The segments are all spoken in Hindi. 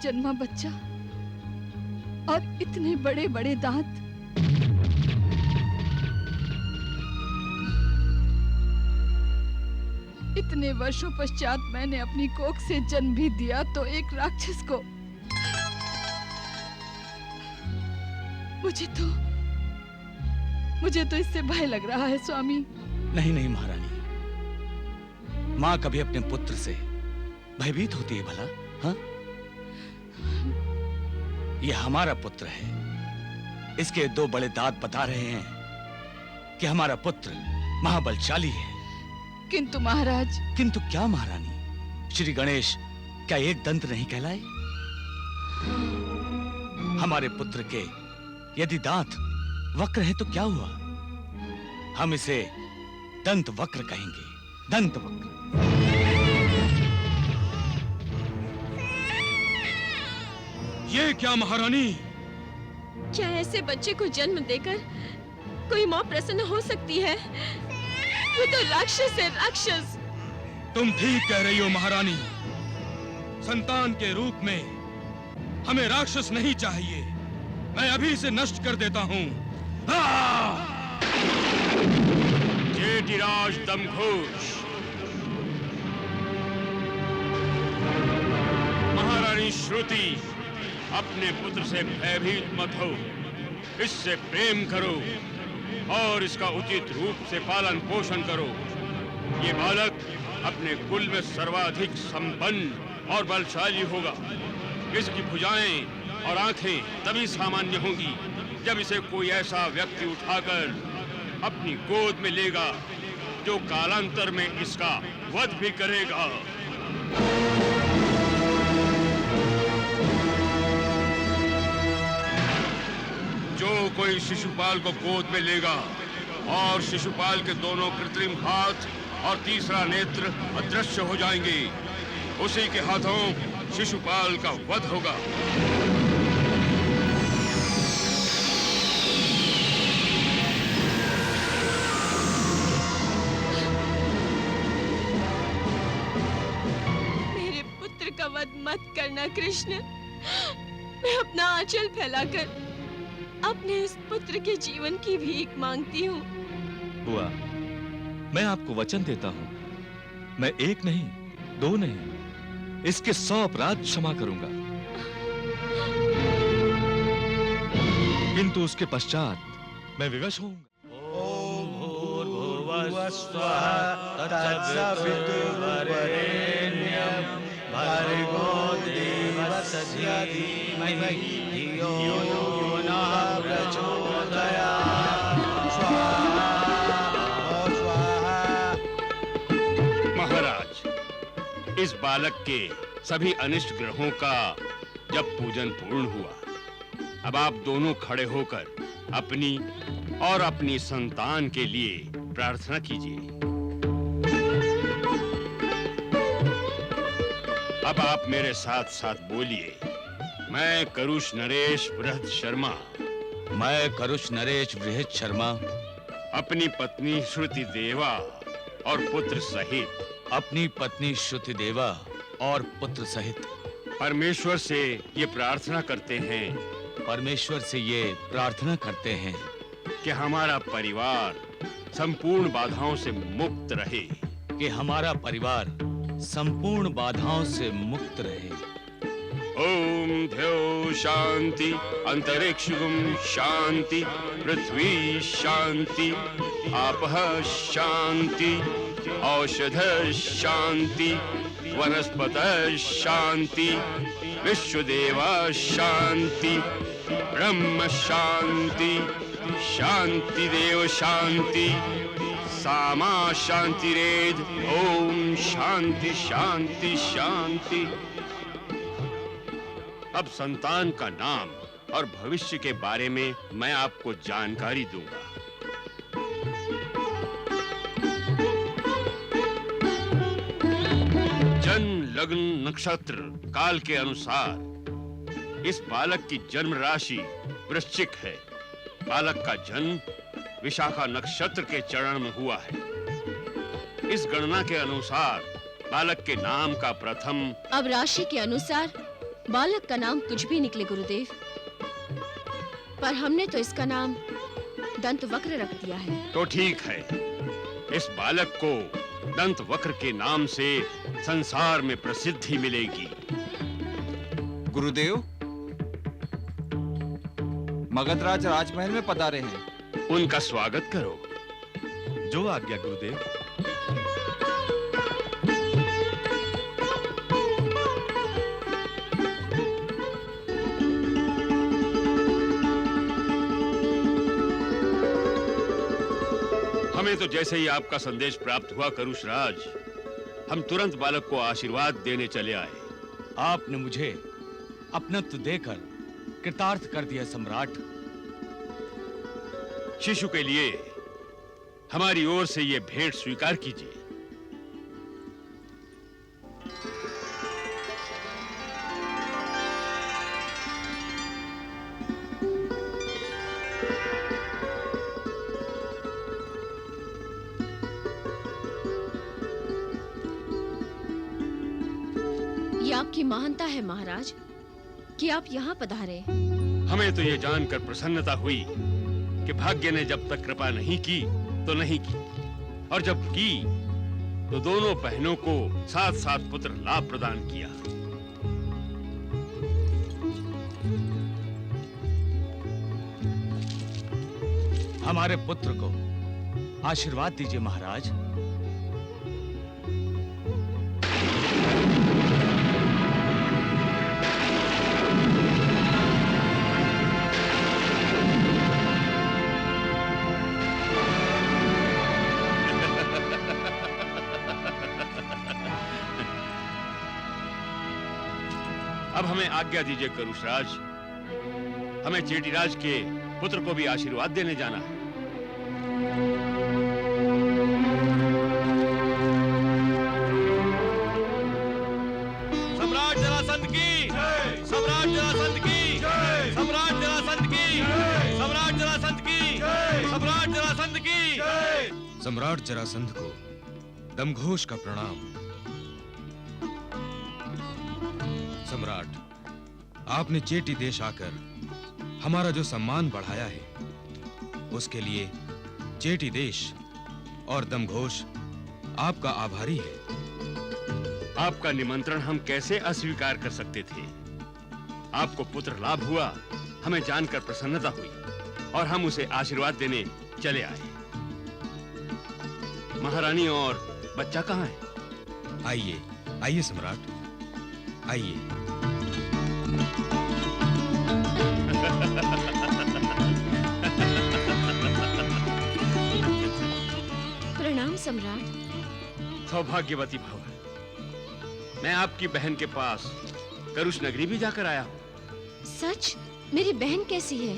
जन्मा बच्चा और इतने बड़े बड़े दांत। इतने वर्षों पश्चात मैंने अपनी कोख से जन्म भी दिया तो एक राक्षस को। मुझे तो इससे भय लग रहा है स्वामी। नहीं नहीं महारानी, माँ कभी अपने पुत्र से भयभीत होती है भला? हाँ, ये हमारा पुत्र है। इसके दो बड़े दांत बता रहे हैं कि हमारा पुत्र महाबलशाली है। किंतु महाराज। किंतु क्या महारानी? श्री गणेश क्या एक दंत नहीं कहलाए? हमारे पुत्र के यदि दांत वक्र है तो क्या हुआ? हम इसे दंत वक्र कहेंगे, दंत वक्र। ये क्या महारानी? क्या ऐसे बच्चे को जन्म देकर कोई माँ प्रसन्न हो सकती है? ये तो राक्षस है, राक्षस। तुम ठीक कह रही हो महारानी। संतान के रूप में हमें राक्षस नहीं चाहिए। मैं अभी इसे नष्ट कर देता हूँ। जेठिराज दमघोष। महारानी श्रुति, अपने पुत्र से भयभीत मत हो, इससे प्रेम करो और इसका उचित रूप से पालन पोषण करो। ये बालक अपने कुल में सर्वाधिक संपन्न और बलशाली होगा। इसकी भुजाएं और आंखें तभी सामान्य होंगी जब इसे कोई ऐसा व्यक्ति उठाकर अपनी गोद में लेगा जो कालांतर में इसका वध भी करेगा। जो कोई शिशुपाल को गोद में लेगा और शिशुपाल के दोनों कृत्रिम हाथ और तीसरा नेत्र अदृश्य हो जाएंगे, उसी के हाथों शिशुपाल का वध होगा। मेरे पुत्र का वध मत करना कृष्ण। मैं अपना आंचल फैलाकर अपने इस पुत्र के जीवन की भीख मांगती हूँ। बुआ, मैं आपको वचन देता हूँ, मैं एक नहीं, दो नहीं, इसके 100 अपराध क्षमा करूंगा। किंतु उसके पश्चात मैं विवश होऊंगा। ओम भूर्भुवः स्वः तत्सवितुर्वरेण्यं भर्गो देवस्य धीमहि धियो यो नः प्रचोदयात्। महाराज, इस बालक के सभी अनिष्ट ग्रहों का जब पूजन पूर्ण हुआ, अब आप दोनों खड़े होकर अपनी और अपनी संतान के लिए प्रार्थना कीजिए। अब आप मेरे साथ साथ बोलिए। मैं करुष नरेश बृहद शर्मा। मैं करुष नरेश बृहद शर्मा अपनी पत्नी श्रुति देवा और पुत्र सहित अपनी पत्नी श्रुति देवा और पुत्र सहित परमेश्वर से ये प्रार्थना करते हैं कि हमारा परिवार संपूर्ण बाधाओं से मुक्त रहे। ओम ध्यो शांति, अंतरिक्षं शांति, पृथ्वी शांति, आपः शांति, औषध शांति, वनस्पत शांति, विश्वदेवा शांति, ब्रह्म शांति, शांति देव शांति, सामा शांतिरेध। ओम शांति शांति शांति। अब संतान का नाम और भविष्य के बारे में मैं आपको जानकारी दूंगा। जन्म लग्न नक्षत्र काल के अनुसार इस बालक की जन्म राशि वृश्चिक है। बालक का जन्म विशाखा नक्षत्र के चरण में हुआ है। इस गणना के अनुसार बालक के नाम का प्रथम। अब राशि के अनुसार बालक का नाम कुछ भी निकले गुरुदेव, पर हमने तो इसका नाम दंतवक्र रख दिया है। तो ठीक है, इस बालक को दंतवक्र के नाम से संसार में प्रसिद्धि मिलेगी। गुरुदेव, मगधराज राजमहल में पधारे हैं। उनका स्वागत करो। जो आज्ञा गुरुदेव। हमें तो जैसे ही आपका संदेश प्राप्त हुआ करुषराज, हम तुरंत बालक को आशीर्वाद देने चले आए। आपने मुझे अपनत्व देकर कृतार्थ कर दिया सम्राट। शिशु के लिए हमारी ओर से ये भेंट स्वीकार कीजिए। ये आपकी महानता है महाराज कि आप यहाँ पधारे। हमें तो ये जानकर प्रसन्नता हुई कि भाग्य ने जब तक कृपा नहीं की तो नहीं की, और जब की तो दोनों बहनों को साथ साथ पुत्र लाभ प्रदान किया। हमारे पुत्र को आशीर्वाद दीजिए महाराज। अब हमें आज्ञा दीजिए करुषराज, हमें चेटीराज के पुत्र को भी आशीर्वाद देने जाना है। सम्राट जरासंध की, सम्राट जरासंध की, सम्राट जरासंध की, सम्राट जरासंध की, सम्राट जरासंध की। सम्राट जरासंध को दमघोष का प्रणाम। सम्राट, आपने चेटी देश आकर हमारा जो सम्मान बढ़ाया है, उसके लिए चेटी देश और दमघोष आपका आभारी है। आपका निमंत्रण हम कैसे अस्वीकार कर सकते थे। आपको पुत्र लाभ हुआ, हमें जानकर प्रसन्नता हुई और हम उसे आशीर्वाद देने चले आए। महारानी और बच्चा कहाँ है? आइए आइए सम्राट, आइए। प्रणाम सम्राट। सौभाग्यवती भव। मैं आपकी बहन के पास करुष नगरी भी जाकर आया हूँ। सच? मेरी बहन कैसी है?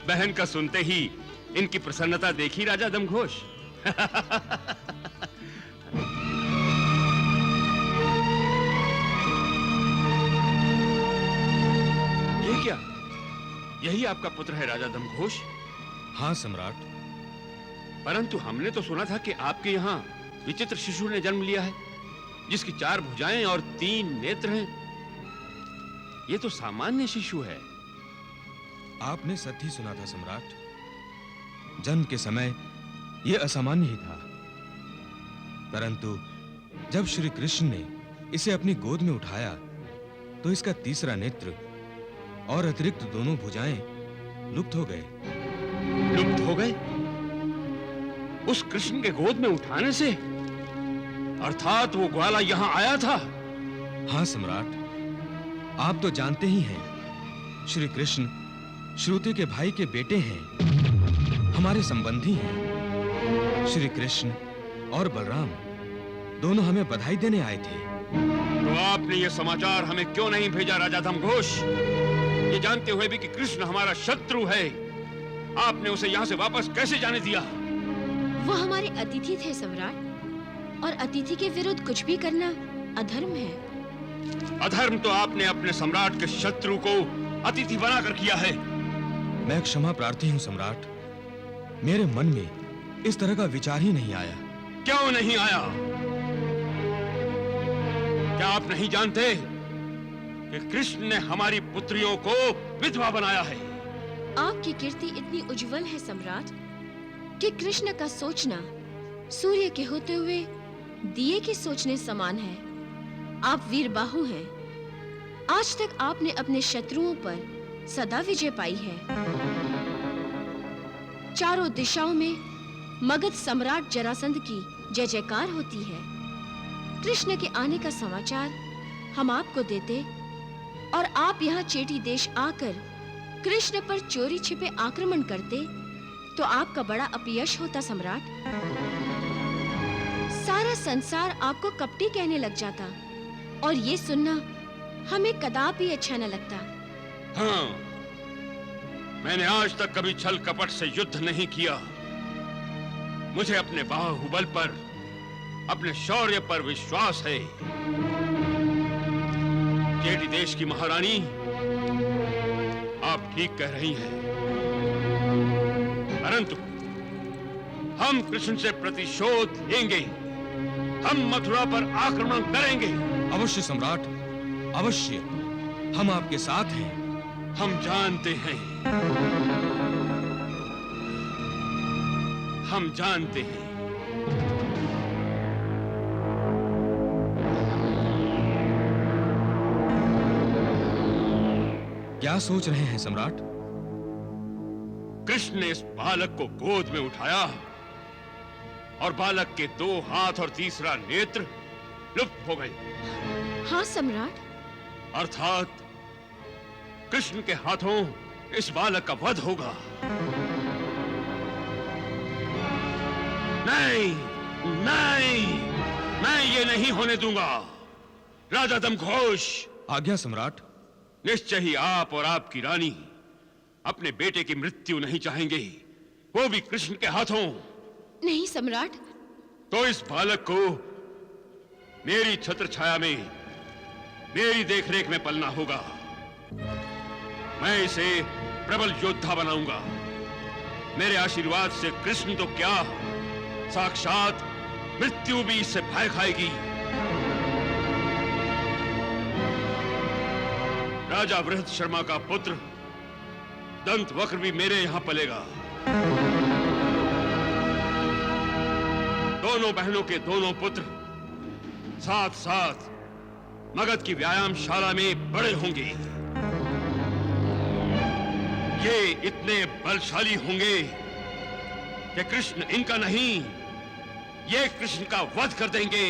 बहन का सुनते ही इनकी प्रसन्नता देखी राजा दमघोष। ये क्या? यही आपका पुत्र है राजा दमघोष? हाँ सम्राट। परंतु हमने तो सुना था कि आपके यहाँ विचित्र शिशु ने जन्म लिया है, जिसकी 4 भुजाएं और 3 नेत्र हैं। ये तो सामान्य शिशु है। आपने सत्य सुना था सम्राट। जन्म के समय यह असामान्य ही था, परंतु जब श्री कृष्ण ने इसे अपनी गोद में उठाया तो इसका तीसरा नेत्र और अतिरिक्त दोनों भुजाएं लुप्त हो गए। लुप्त हो गए? उस कृष्ण के गोद में उठाने से? अर्थात वो ग्वाला यहाँ आया था? हाँ सम्राट, आप तो जानते ही हैं, श्री कृष्ण श्रुति के भाई के बेटे हैं, हमारे संबंधी हैं। श्री कृष्ण और बलराम दोनों हमें बधाई देने आए थे। तो आपने ये समाचार हमें क्यों नहीं भेजा राजा दमघोष? ये जानते हुए भी कि कृष्ण हमारा शत्रु है, आपने उसे यहाँ से वापस कैसे जाने दिया? वो हमारे अतिथि थे सम्राट, और अतिथि के विरुद्ध कुछ भी करना अधर्म है। अधर्म तो आपने अपने सम्राट के शत्रु को अतिथि बनाकर किया है। मैं क्षमा प्रार्थी हूँ सम्राट, मेरे मन में इस तरह का विचार ही नहीं आया। क्यों नहीं आया? क्या आप नहीं जानते कि कृष्ण ने हमारी पुत्रियों को विधवा बनाया है। आपकी कीर्ति इतनी उज्जवल है सम्राट कि कृष्ण का सोचना सूर्य के होते हुए दिए के सोचने समान है। आप वीर बाहु हैं। आज तक आपने अपने शत्रुओं पर सदा विजय पाई है। चारों दिशाओं में मगध सम्राट जरासंध की जय जयकार होती है। कृष्ण के आने का समाचार हम आपको देते और आप यहाँ चेटी देश आकर कृष्ण पर चोरी छिपे आक्रमण करते तो आपका बड़ा अपयश होता सम्राट। सारा संसार आपको कपटी कहने लग जाता और ये सुनना हमें कदापि अच्छा न लगता। हाँ, मैंने आज तक कभी छल कपट से युद्ध नहीं किया। मुझे अपने बाहुबल पर, अपने शौर्य पर विश्वास है। चेटी देश की महारानी, आप ठीक कह रही हैं। परंतु हम कृष्ण से प्रतिशोध लेंगे। हम मथुरा पर आक्रमण करेंगे। अवश्य सम्राट, अवश्य। हम आपके साथ हैं। हम जानते हैं, हम जानते हैं। क्या सोच रहे हैं सम्राट? कृष्ण ने इस बालक को गोद में उठाया और बालक के 2 हाथ और तीसरा नेत्र लुप्त हो गए। हाँ सम्राट। अर्थात कृष्ण के हाथों इस बालक का वध होगा। नहीं, नहीं, मैं ये नहीं होने दूंगा। राजा दमघोष। आज्ञा सम्राट। निश्चय ही आप और आपकी रानी अपने बेटे की मृत्यु नहीं चाहेंगे, वो भी कृष्ण के हाथों। नहीं सम्राट। तो इस बालक को मेरी छत्र छाया में, मेरी देखरेख में पलना होगा। मैं इसे प्रबल योद्धा बनाऊंगा। मेरे आशीर्वाद से कृष्ण तो क्या, साक्षात मृत्यु भी इससे भय खाएगी। राजा वृहद शर्मा का पुत्र दंत वक्र भी मेरे यहां पलेगा। दोनों बहनों के दोनों पुत्र साथ साथ मगध की व्यायामशाला में बड़े होंगे। ये इतने बलशाली होंगे कि कृष्ण इनका नहीं, ये कृष्ण का वध कर देंगे।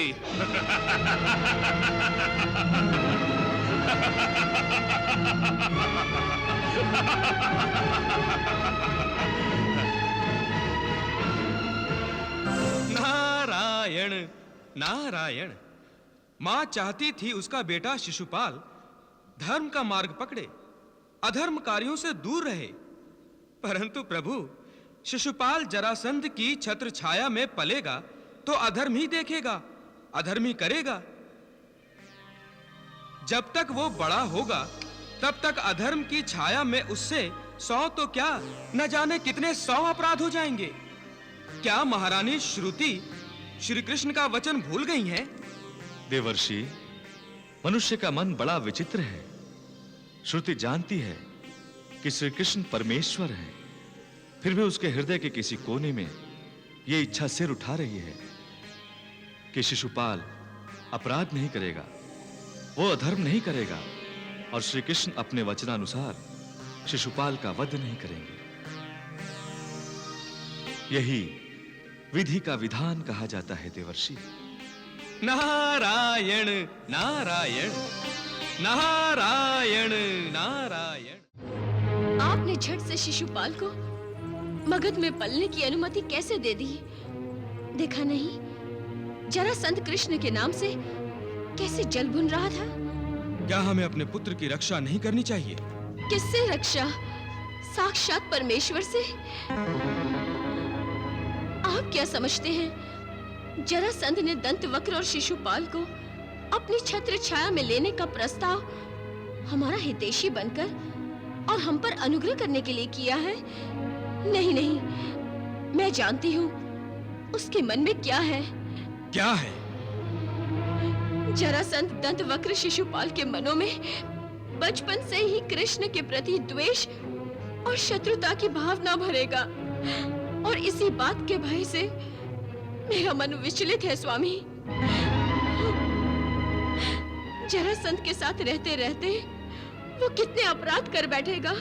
नारायण, नारायण। मां चाहती थी उसका बेटा शिशुपाल धर्म का मार्ग पकड़े, अधर्म कार्यों से दूर रहे। परंतु प्रभु, शिशुपाल जरासंध की छत्र छाया में पलेगा तो अधर्म ही देखेगा, अधर्म ही करेगा। जब तक वो बड़ा होगा तब तक अधर्म की छाया में उससे 100 तो क्या न जाने कितने 100 अपराध हो जाएंगे। क्या महारानी श्रुति श्री कृष्ण का वचन भूल गई हैं? देवर्षि, मनुष्य का मन बड़ा विचित्र है। श्रुति जानती है कि श्री कृष्ण परमेश्वर हैं, फिर भी उसके हृदय के किसी कोने में यह इच्छा सिर उठा रही है कि शिशुपाल अपराध नहीं करेगा, वो अधर्म नहीं करेगा और श्री कृष्ण अपने वचनानुसार शिशुपाल का वध नहीं करेंगे। यही विधि का विधान कहा जाता है देवर्षि। नारायण, नारायण, नारायण, नारायण। आपने झट से शिशुपाल को मगध में पलने की अनुमति कैसे दे दी? देखा नहीं जरासंध कृष्ण के नाम से कैसे जल भुन रहा था? क्या हमें अपने पुत्र की रक्षा नहीं करनी चाहिए? किससे रक्षा? साक्षात परमेश्वर से। आप क्या समझते हैं जरासंध ने दंतवक्र और शिशुपाल को अपनी छत्र छाया में लेने का प्रस्ताव हमारा हितैषी बनकर और हम पर अनुग्रह करने के लिए किया है? नहीं नहीं, मैं जानती हूँ उसके मन में क्या है। क्या है? जरासंध दंतवक्र शिशुपाल के मनों में बचपन से ही कृष्ण के प्रति द्वेष और शत्रुता की भावना भरेगा, और इसी बात के भय से मेरा मन विचलित है स्वामी। जरासंध के साथ रहते रहते वो कितने अपराध कर बैठेगा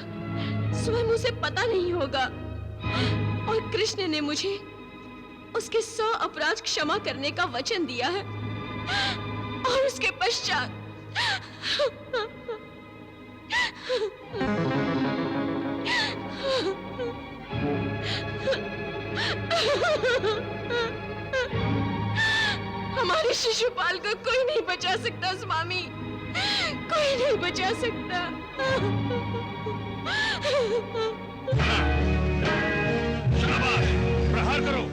स्वयं उसे पता नहीं होगा, और कृष्ण ने मुझे उसके 100 अपराध क्षमा करने का वचन दिया है, और उसके पश्चात हमारे शिशुपाल को कोई नहीं बचा सकता स्वामी, कोई नहीं बचा सकता। शाबाश, प्रहार करो।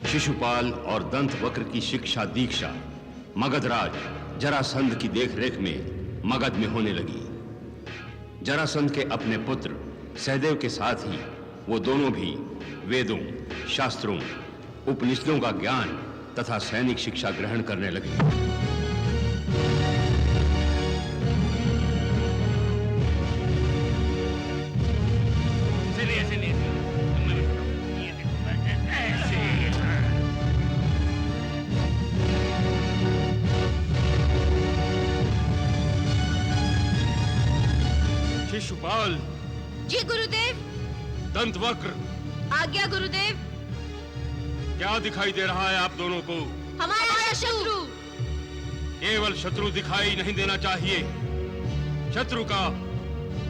शिशुपाल और दंतवक्र की शिक्षा दीक्षा मगधराज जरासंध की देखरेख में मगध में होने लगी। जरासंध के अपने पुत्र सहदेव के साथ ही वो दोनों भी वेदों, शास्त्रों, उपनिषदों का ज्ञान तथा सैनिक शिक्षा ग्रहण करने लगे। शिशुपाल। जी गुरुदेव। दंतवक्र। आज्ञा गुरुदेव। क्या दिखाई दे रहा है आप दोनों को? हमारा शत्रु। केवल शत्रु दिखाई नहीं देना चाहिए, शत्रु का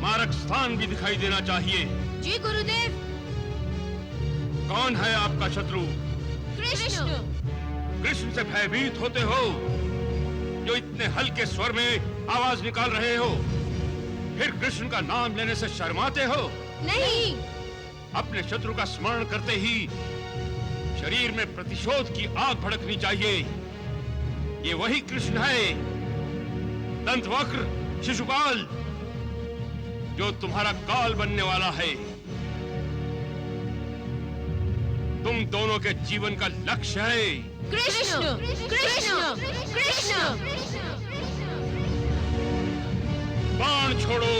मारक स्थान भी दिखाई देना चाहिए। जी गुरुदेव। कौन है आपका शत्रु? कृष्ण। कृष्ण से भयभीत होते हो, जो इतने हल्के स्वर में आवाज निकाल रहे हो? फिर कृष्ण का नाम लेने से शर्माते हो? नहीं। अपने शत्रु का स्मरण करते ही शरीर में प्रतिशोध की आग भड़कनी चाहिए। ये वही कृष्ण है, दंतवक्र, शिशुपाल, जो तुम्हारा काल बनने वाला है। तुम दोनों के जीवन का लक्ष्य है कृष्ण। कृष्ण। कृष्ण। बाण छोड़ो।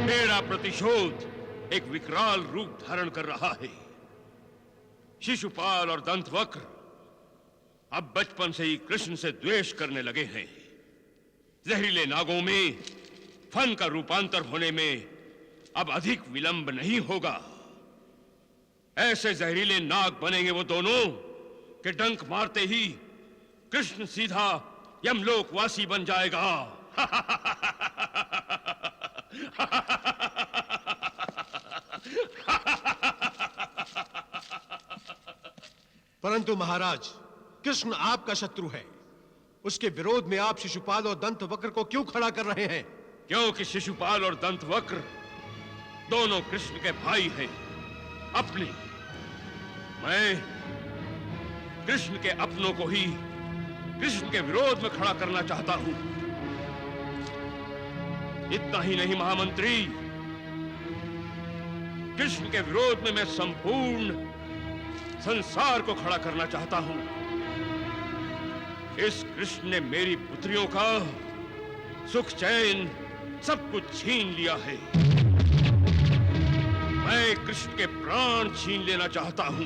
मेरा प्रतिशोध एक विकराल रूप धारण कर रहा है। शिशुपाल और दंतवक्र अब बचपन से ही कृष्ण से द्वेष करने लगे हैं। जहरीले नागों में फन का रूपांतर होने में अब अधिक विलंब नहीं होगा। ऐसे जहरीले नाग बनेंगे वो दोनों कि डंक मारते ही कृष्ण सीधा यमलोकवासी बन जाएगा। परंतु महाराज, कृष्ण आपका शत्रु है। उसके विरोध में आप शिशुपाल और दंतवक्र को क्यों खड़ा कर रहे हैं? क्योंकि शिशुपाल और दंतवक्र दोनों कृष्ण के भाई हैं, अपने। मैं कृष्ण के अपनों को ही कृष्ण के विरोध में खड़ा करना चाहता हूं। इतना ही नहीं महामंत्री, कृष्ण के विरोध में मैं संपूर्ण संसार को खड़ा करना चाहता हूं। इस कृष्ण ने मेरी पुत्रियों का सुख चैन सब कुछ छीन लिया है। मैं कृष्ण के प्राण छीन लेना चाहता हूं।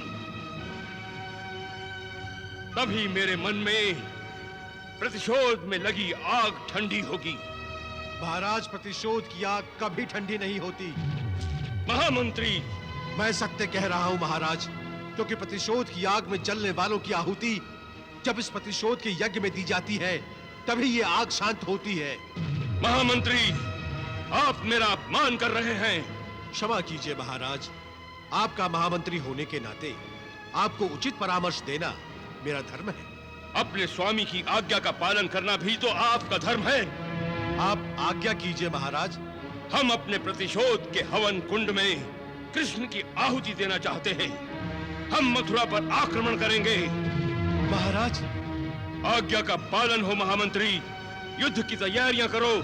तभी मेरे मन में प्रतिशोध में लगी आग ठंडी होगी। महाराज, प्रतिशोध की आग कभी ठंडी नहीं होती। महामंत्री, मैं सत्य कह रहा हूं महाराज, क्योंकि प्रतिशोध की आग में जलने वालों की आहुति जब इस प्रतिशोध के यज्ञ में दी जाती है, तभी ये आग शांत होती है। महामंत्री, आप मेरा अपमान कर रहे हैं। क्षमा कीजिए महाराज, आपका महामंत्री होने के नाते आपको उचित परामर्श देना मेरा धर्म है। अपने स्वामी की आज्ञा का पालन करना भी तो आपका धर्म है। आप आज्ञा कीजिए महाराज। हम अपने प्रतिशोध के हवन कुंड में कृष्ण की आहुति देना चाहते हैं। हम मथुरा पर आक्रमण करेंगे। महाराज, आज्ञा का पालन हो महामंत्री। युद्ध की तैयारियां करो।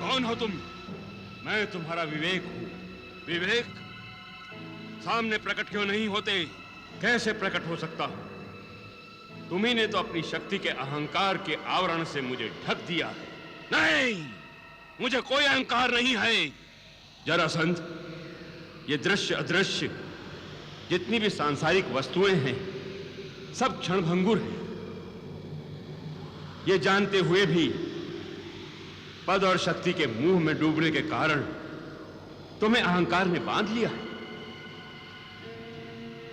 कौन हो तुम? मैं तुम्हारा विवेक हूं। विवेक सामने प्रकट क्यों नहीं होते? कैसे प्रकट हो सकता हूं? तुम्ही ने तो अपनी शक्ति के अहंकार के आवरण से मुझे ढक दिया है। नहीं, मुझे कोई अहंकार नहीं है। जरासंध, ये दृश्य अदृश्य जितनी भी सांसारिक वस्तुएं हैं सब क्षणभंगुर हैं। ये जानते हुए भी पद और शक्ति के मुंह में डूबने के कारण तुम्हें अहंकार ने बांध लिया है।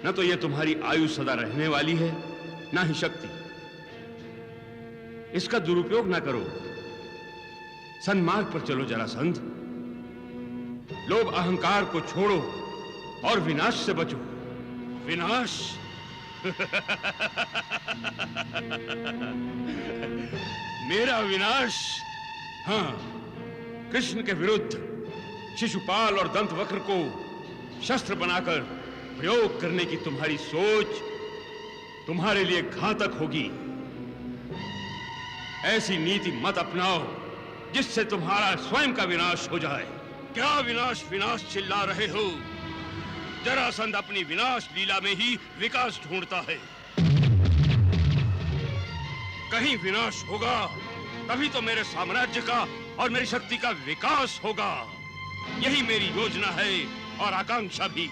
न तो यह तुम्हारी आयु सदा रहने वाली है, ना ही शक्ति। इसका दुरुपयोग ना करो। सन्मार्ग पर चलो जरासंध। लोभ अहंकार को छोड़ो और विनाश से बचो। विनाश? मेरा विनाश? हाँ, कृष्ण के विरुद्ध शिशुपाल और दंतवक्र को शस्त्र बनाकर प्रयोग करने की तुम्हारी सोच तुम्हारे लिए घातक होगी। ऐसी नीति मत अपनाओ जिससे तुम्हारा स्वयं का विनाश हो जाए। क्या विनाश विनाश चिल्ला रहे हो? जरासंध अपनी विनाश लीला में ही विकास ढूंढता है। कहीं विनाश होगा तभी तो मेरे साम्राज्य का और मेरी शक्ति का विकास होगा। यही मेरी योजना है और आकांक्षा भी।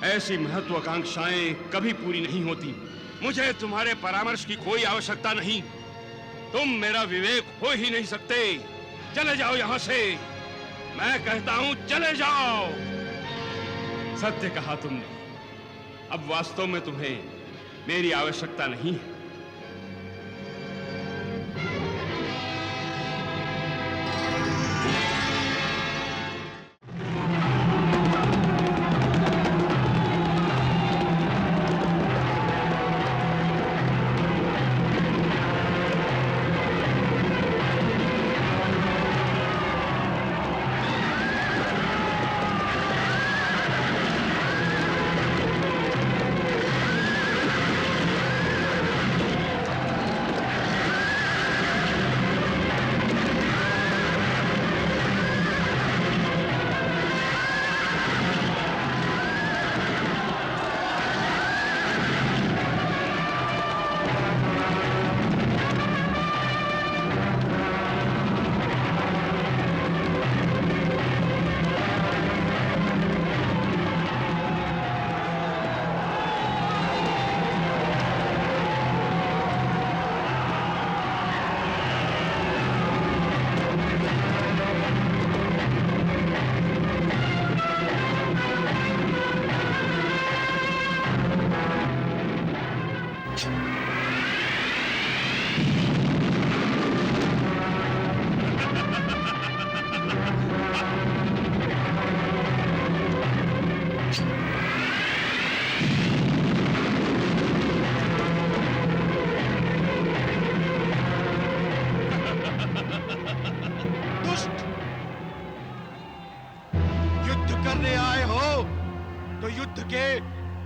ऐसी महत्वाकांक्षाएं कभी पूरी नहीं होती। मुझे तुम्हारे परामर्श की कोई आवश्यकता नहीं। तुम मेरा विवेक हो ही नहीं सकते। चले जाओ यहां से। मैं कहता हूं चले जाओ। सत्य कहा तुमने। अब वास्तव में तुम्हें मेरी आवश्यकता नहीं है।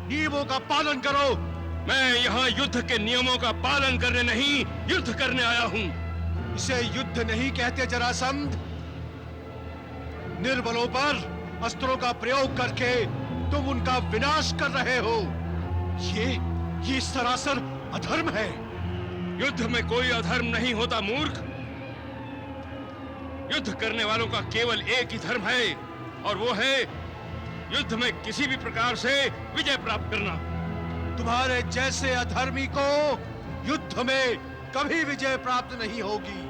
नियमों का पालन करो। मैं यहाँ युद्ध के नियमों का पालन करने नहीं, युद्ध करने आया हूँ। इसे युद्ध नहीं कहते जरासंध। निर्बलों पर अस्त्रों का प्रयोग करके तुम उनका विनाश कर रहे हो। ये सरासर अधर्म है। युद्ध में कोई अधर्म नहीं होता मूर्ख। युद्ध करने वालों का केवल एक ही धर्म है और वो है युद्ध में किसी भी प्रकार से विजय प्राप्त करना। तुम्हारे जैसे अधर्मी को युद्ध में कभी विजय प्राप्त नहीं होगी।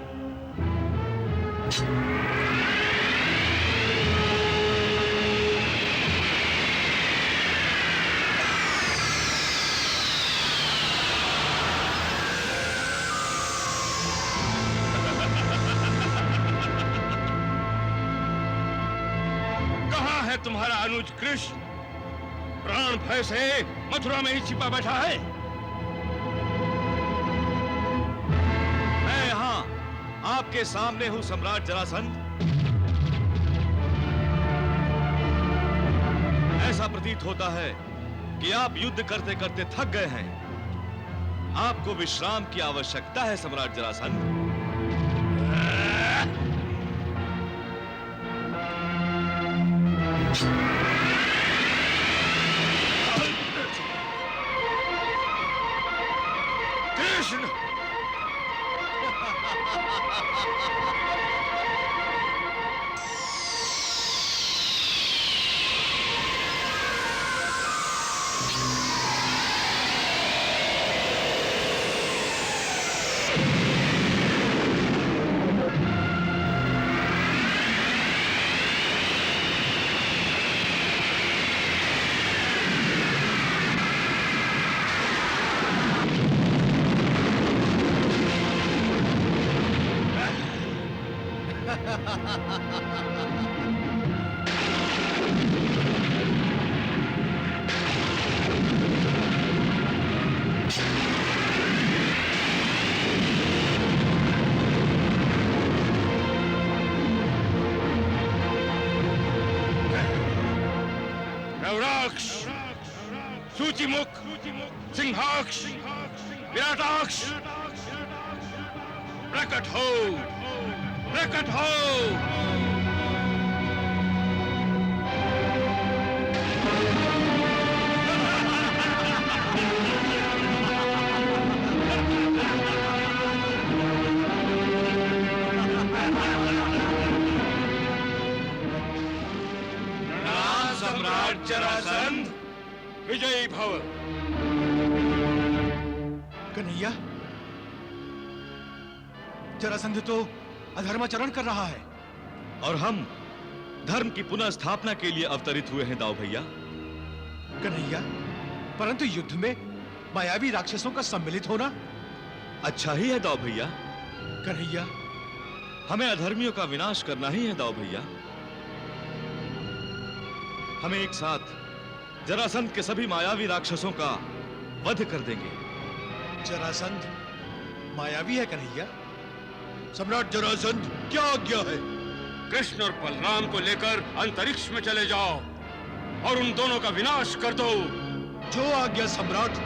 कहाँ है तुम्हारा अनुज कृष्ण? प्राण भय से मथुरा में ही छिपा बैठा है। मैं यहाँ आपके सामने हूँ सम्राट जरासंध। ऐसा प्रतीत होता है कि आप युद्ध करते करते थक गए हैं। आपको विश्राम की आवश्यकता है सम्राट जरासंध। कृष्ण! गौराक्ष, सूचिमुख, सिंहाक्ष, विराटाक्ष, प्रकट हो, प्रकट हो। सम्राट जरासंध, विजयी भव। कन्हैया, जरासंध तो अधर्माचरण कर रहा है। और हम धर्म की पुनः स्थापना के लिए अवतरित हुए हैं दाऊ भैया। कन्हैया, परंतु युद्ध में मायावी राक्षसों का सम्मिलित होना अच्छा ही है दाऊ भैया। कन्हैया, हमें अधर्मियों का विनाश करना ही है दाऊ भैया। हमें एक साथ जरासंध के सभी मायावी राक्षसों का वध कर देंगे। जरासंध मायावी है कन्हैया। सम्राट जरासंध, क्या आज्ञा है? कृष्ण और बलराम को लेकर अंतरिक्ष में चले जाओ और उन दोनों का विनाश कर दो। जो आज्ञा सम्राट।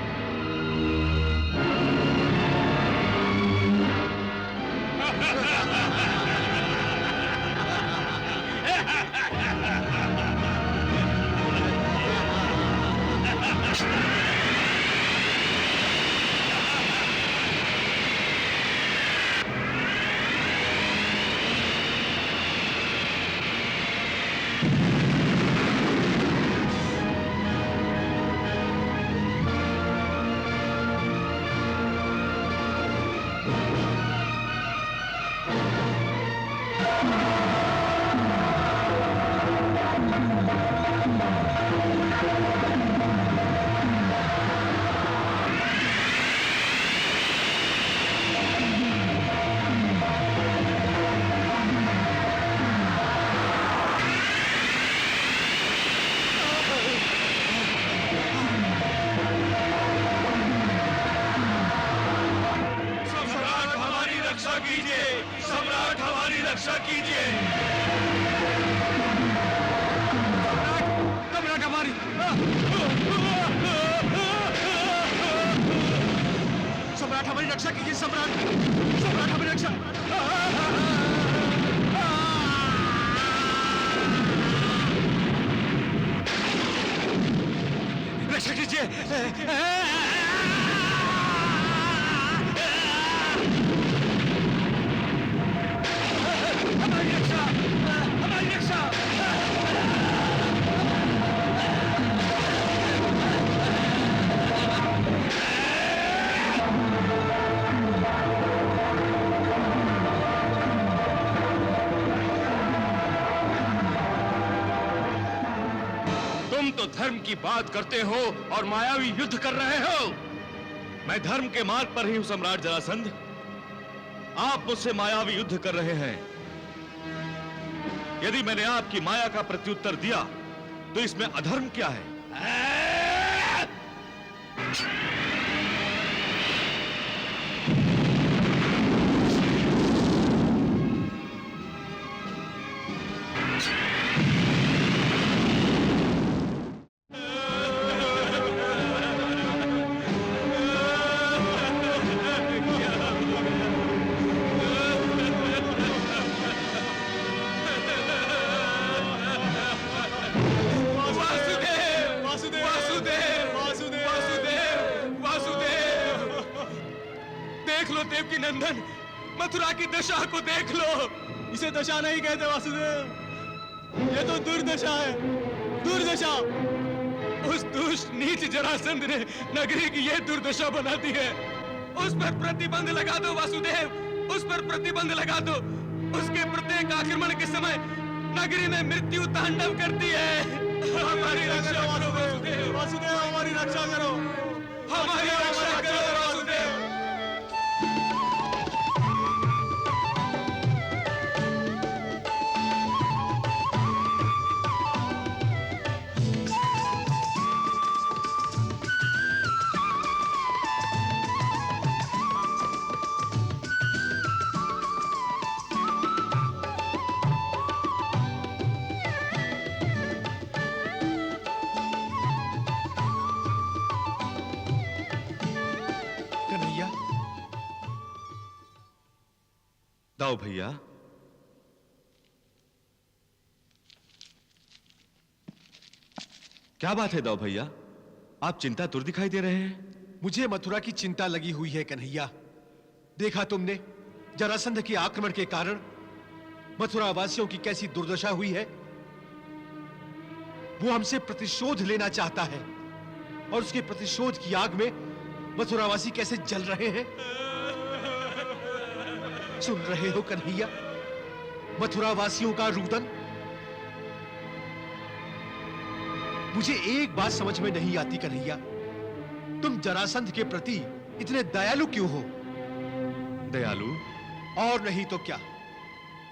सम्राट हमारी रक्षा कीजिए। सम्राट, सम्राट हमारी रक्षा। रक्षा कीजिए। हमारी रक्षा, हमारी रक्षा। तो धर्म की बात करते हो और मायावी युद्ध कर रहे हो। मैं धर्म के मार्ग पर ही हूं सम्राट जरासंध। आप मुझसे मायावी युद्ध कर रहे हैं। यदि मैंने आपकी माया का प्रत्युत्तर दिया तो इसमें अधर्म क्या है? देख लो देवकी नंदन, मथुरा की दशा को देख लो। इसे दशा नहीं कहते वासुदेव, ये तो दुर्दशा है, दुर्दशा। उस दुष्ट नीच जरासंध ने नगरी की ये दुर्दशा बना दी है। उस पर प्रतिबंध लगा दो वासुदेव, उस पर प्रतिबंध लगा दो। उसके प्रत्येक आक्रमण के समय नगरी में मृत्यु तांडव करती है। हमारी रक्षा करो वासुदेव, वासुदेव हमारी रक्षा करो, हमारी रक्षा करो वासुदेव। कन्हैया, दाऊ भैया, क्या बात है दाऊ भैया? आप चिंतातुर दिखाई दे रहे हैं। मुझे मथुरा की चिंता लगी हुई है कन्हैया। देखा तुमने जरासंध के आक्रमण के कारण मथुरा वासियों की कैसी दुर्दशा हुई है। वो हमसे प्रतिशोध लेना चाहता है और उसके प्रतिशोध की आग में मथुरावासी कैसे जल रहे हैं। सुन रहे हो कन्हैया, मथुरावासियों का रुदन। मुझे एक बात समझ में नहीं आती कन्हैया, तुम जरासंध के प्रति इतने दयालु क्यों हो? दयालु? और नहीं तो क्या,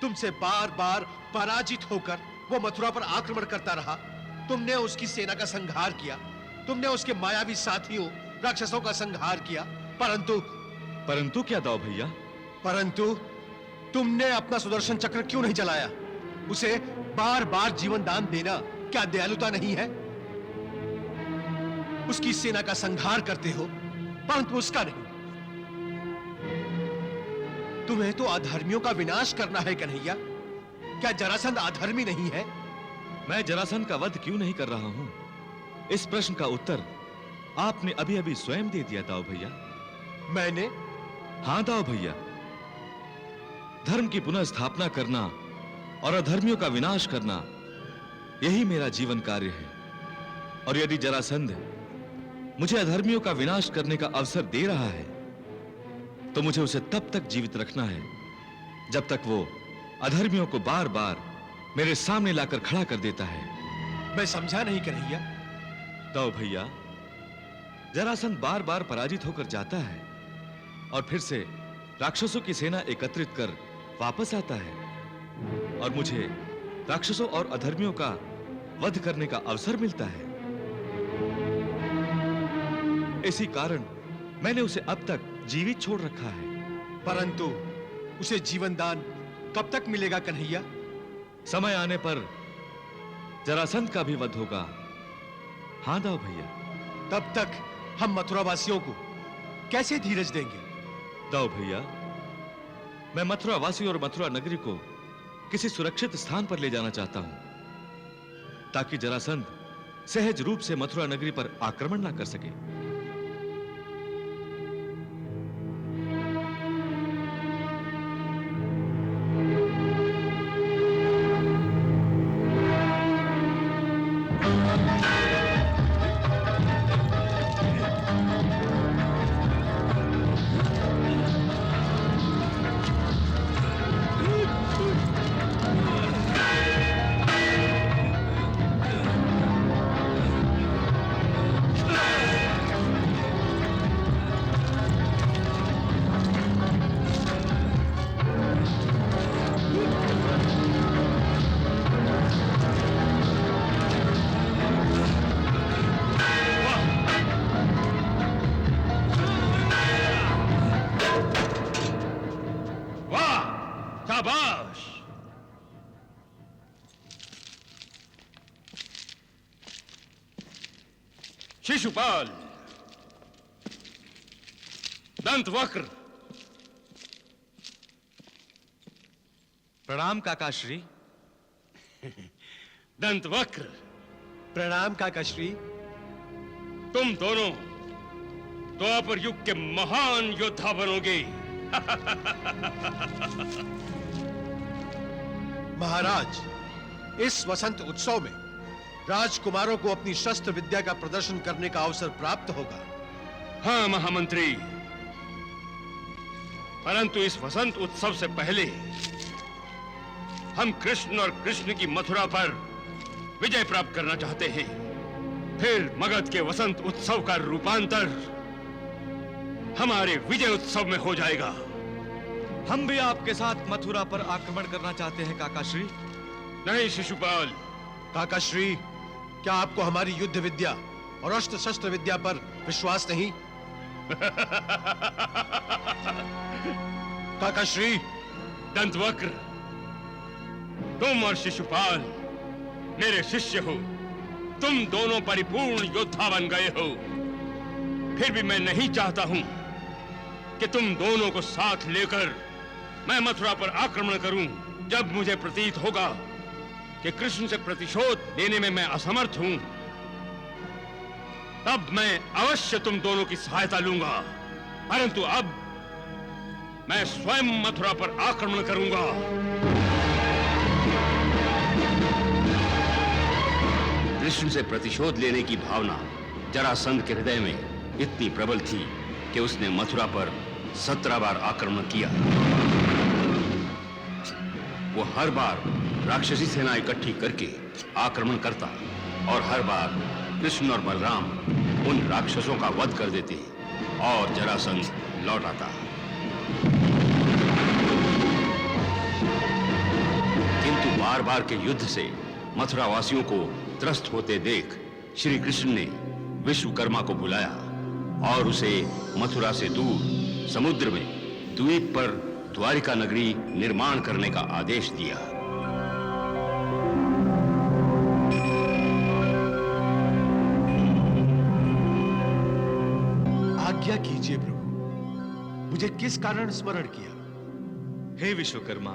तुमसे बार बार पराजित होकर वो मथुरा पर आक्रमण करता रहा। तुमने उसकी सेना का संहार किया, तुमने उसके मायावी साथियों राक्षसों का संहार किया, परंतु क्या दाऊ भैया? परंतु तुमने अपना सुदर्शन चक्र क्यों नहीं जलाया? उसे बार बार जीवन दान देना क्या दयालुता नहीं है? उसकी सेना का संहार करते हो परंतु उसका नहीं। तुम्हें तो अधर्मियों का विनाश करना है कन्हैया। क्या जरासंध अधर्मी नहीं है? मैं जरासंध का वध क्यों नहीं कर रहा हूं, इस प्रश्न का उत्तर आपने अभी अभी स्वयं दे दिया दाऊ भैया। मैंने? हां दाऊ भैया, धर्म की पुनः स्थापना करना और अधर्मियों का विनाश करना, यही मेरा जीवन कार्य है। और यदि जरासंध मुझे अधर्मियों का विनाश करने का अवसर दे रहा है तो मुझे उसे तब तक जीवित रखना है जब तक वो अधर्मियों को बार बार मेरे सामने लाकर खड़ा कर देता है। मैं समझा नहीं कन्हैया। दाऊ भैया, जरासंध बार बार पराजित होकर जाता है और फिर से राक्षसों की सेना एकत्रित कर वापस आता है और मुझे राक्षसों और अधर्मियों का वध करने का अवसर मिलता है। इसी कारण मैंने उसे अब तक जीवित छोड़ रखा है। परंतु उसे जीवन दान कब तक मिलेगा कन्हैया? समय आने पर जरासंध का भी वध होगा। हां दाऊ भैया। तब तक हम मथुरावासियों को कैसे धीरज देंगे? दाऊ भैया, मैं मथुरा वासी और मथुरा नगरी को किसी सुरक्षित स्थान पर ले जाना चाहता हूं ताकि जरासंध सहज रूप से मथुरा नगरी पर आक्रमण ना कर सके। शिशुपाल, दंतवक्र, प्रणाम काकाश्री। दंतवक्र, प्रणाम काकाश्री। तुम दोनों द्वापर युग के महान योद्धा बनोगे। महाराज, इस वसंत उत्सव में राजकुमारों को अपनी शस्त्र विद्या का प्रदर्शन करने का अवसर प्राप्त होगा। हाँ महामंत्री, परंतु इस वसंत उत्सव से पहले हम कृष्ण और कृष्ण की मथुरा पर विजय प्राप्त करना चाहते हैं। फिर मगध के वसंत उत्सव का रूपांतर हमारे विजय उत्सव में हो जाएगा। हम भी आपके साथ मथुरा पर आक्रमण करना चाहते हैं काकाश्री। नहीं शिशुपाल, काकाश्री, क्या आपको हमारी युद्ध विद्या और अस्त्र शस्त्र विद्या पर विश्वास नहीं? काकाश्री। दंतवक्र, तुम और शिशुपाल मेरे शिष्य हो। तुम दोनों परिपूर्ण योद्धा बन गए हो। फिर भी मैं नहीं चाहता हूं कि तुम दोनों को साथ लेकर मैं मथुरा पर आक्रमण करूं। जब मुझे प्रतीत होगा कि कृष्ण से प्रतिशोध लेने में मैं असमर्थ हूं, तब मैं अवश्य तुम दोनों की सहायता लूंगा। परंतु अब मैं स्वयं मथुरा पर आक्रमण करूंगा। कृष्ण से प्रतिशोध लेने की भावना जरासंध के हृदय में इतनी प्रबल थी कि उसने मथुरा पर 17 बार आक्रमण किया। वो हर बार राक्षसी सेना इकट्ठी करके आक्रमण करता और हर बार कृष्ण और बलराम उन राक्षसों का वध कर देते और जरासंध लौट आता। किंतु बार बार के युद्ध से मथुरा वासियों को त्रस्त होते देख श्री कृष्ण ने विश्वकर्मा को बुलाया और उसे मथुरा से दूर समुद्र में द्वीप पर द्वारिका नगरी निर्माण करने का आदेश दिया। आज्ञा कीजिए प्रभु, मुझे किस कारण स्मरण किया? हे विश्वकर्मा,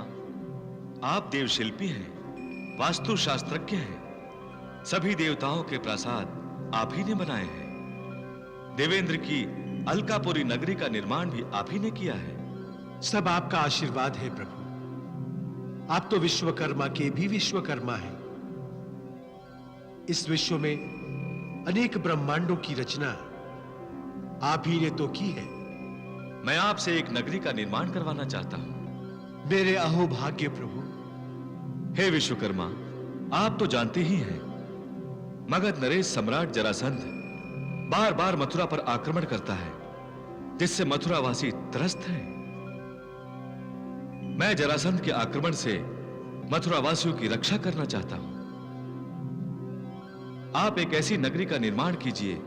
आप देवशिल्पी हैं, वास्तु शास्त्रज्ञ हैं। सभी देवताओं के प्रासाद आप ही ने बनाए हैं। देवेंद्र की अलकापुरी नगरी का निर्माण भी आप ही ने किया है। सब आपका आशीर्वाद है प्रभु। आप तो विश्वकर्मा के भी विश्वकर्मा हैं। इस विश्व में अनेक ब्रह्मांडों की रचना आप ही ने तो की है। मैं आपसे एक नगरी का निर्माण करवाना चाहता हूं। मेरे अहोभाग्य प्रभु। हे विश्वकर्मा, आप तो जानते ही हैं, मगध नरेश सम्राट जरासंध बार बार मथुरा पर आक्रमण करता है, जिससे मथुरावासी त्रस्त हैं। मैं जरासंध के आक्रमण से मथुरावासियों की रक्षा करना चाहता हूं। आप एक ऐसी नगरी का निर्माण कीजिए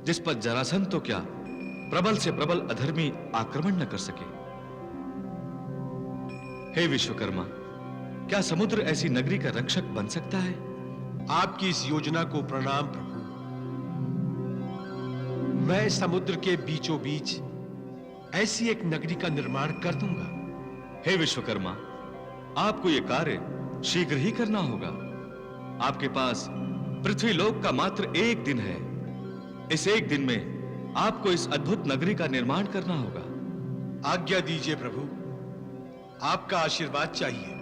जिस पर जरासंध तो क्या, प्रबल से प्रबल अधर्मी आक्रमण न कर सके। हे विश्वकर्मा, क्या समुद्र ऐसी नगरी का रक्षक बन सकता है? आपकी इस योजना को प्रणाम प्रभु। मैं समुद्र के बीचों बीच ऐसी एक नगरी का निर्माण कर दूंगा। हे विश्वकर्मा, आपको यह कार्य शीघ्र ही करना होगा। आपके पास पृथ्वी लोक का मात्र एक दिन है। इस एक दिन में आपको इस अद्भुत नगरी का निर्माण करना होगा। आज्ञा दीजिए प्रभु, आपका आशीर्वाद चाहिए।